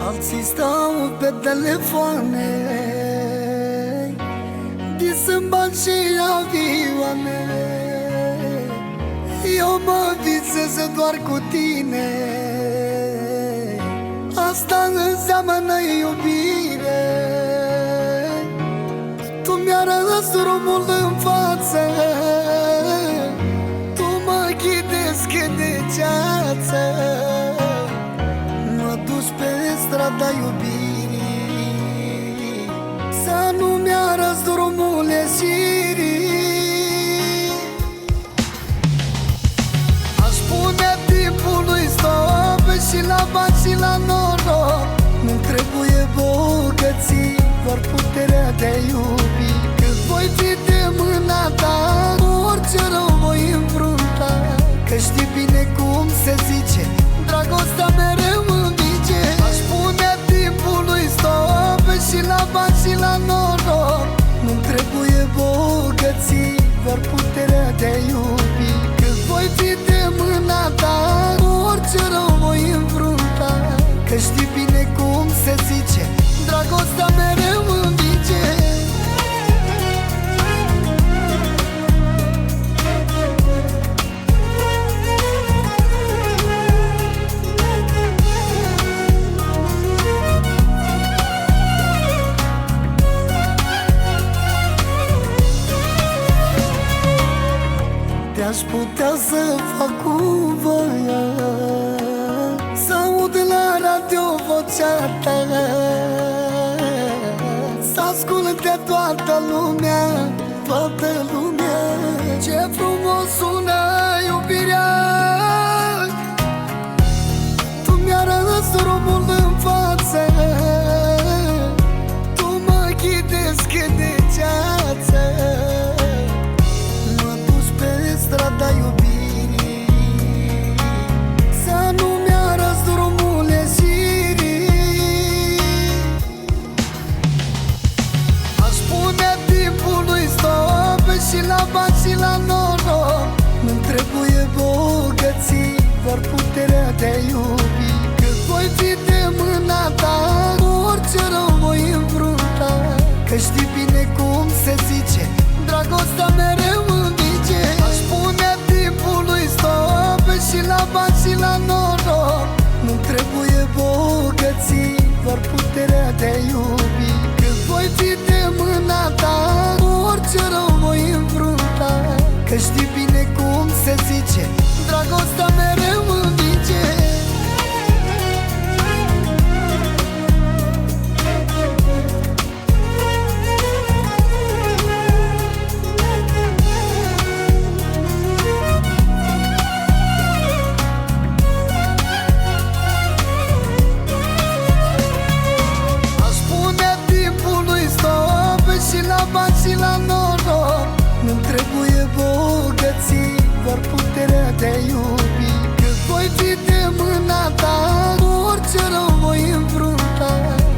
Alții stau pe telefoane, disând bani și avioane. Eu mă visez doar cu tine, asta înseamnă iubire. Tu mi-arăți drumul în față, tu mă ghidezi de ceață, mă duci pe strada iubirii, să nu mi-arăți drumul ieșirii. Aș pune timpului stop și la bani și la noroc. Nu trebuie bogății, doar puterea de a iubi. Când voi fi de mâna ta, orice rău voi înfrunta, că știi bine cum se zice, dragostea mereu învinge. Aș pune timpului stop și la bani și la noroc. Nu trebuie bogății, doar puterea de a iubi. Când voi fi de mâna ta, orice rău voi înfrunta, că știi bine cum se zice, dragostea mereu învinge. Te-aș putea să fac cu voia, să aud la radio vocea ta, să asculte toată lumea, toată lumea. Ce frumos sună iubirea, tu mi-arăți drumul în față, tu mă ghidezi de ceață, strada iubirii, să nu mi-arăți drumul ieșirii. Aș pune timpului stop și la bani și la noroc. Nu-mi trebuie bogății, doar puterea de a iubi. Când voi fi de mâna ta, orice rău voi înfrunta, că știi bine cum se zice, dragostea mereu învinge. Aș pune timpului stop și la bani și la noroc. Nu trebuie bogății, doar puterea de a iubi. Când voi fi de mâna ta, orice rău voi înfrunta, că știi bine cum se zice, dragostea mereu învinge. Și la bani și la noroc. Nu-mi trebuie bogății, doar puterea de a iubi. Când voi fi de mâna ta, orice rău voi înfrunta,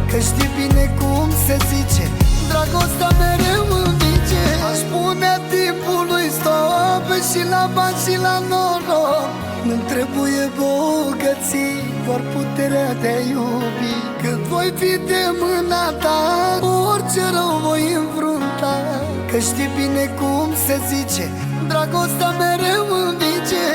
că știi bine cum se zice, dragostea mereu învinge. Aș pune timpului stop și la bani și la noroc. Nu-mi trebuie bogății, doar puterea de a iubi. Când voi fi de mâna ta, orice rău voi înfrunta, că știi bine cum se zice, dragostea mereu învinge.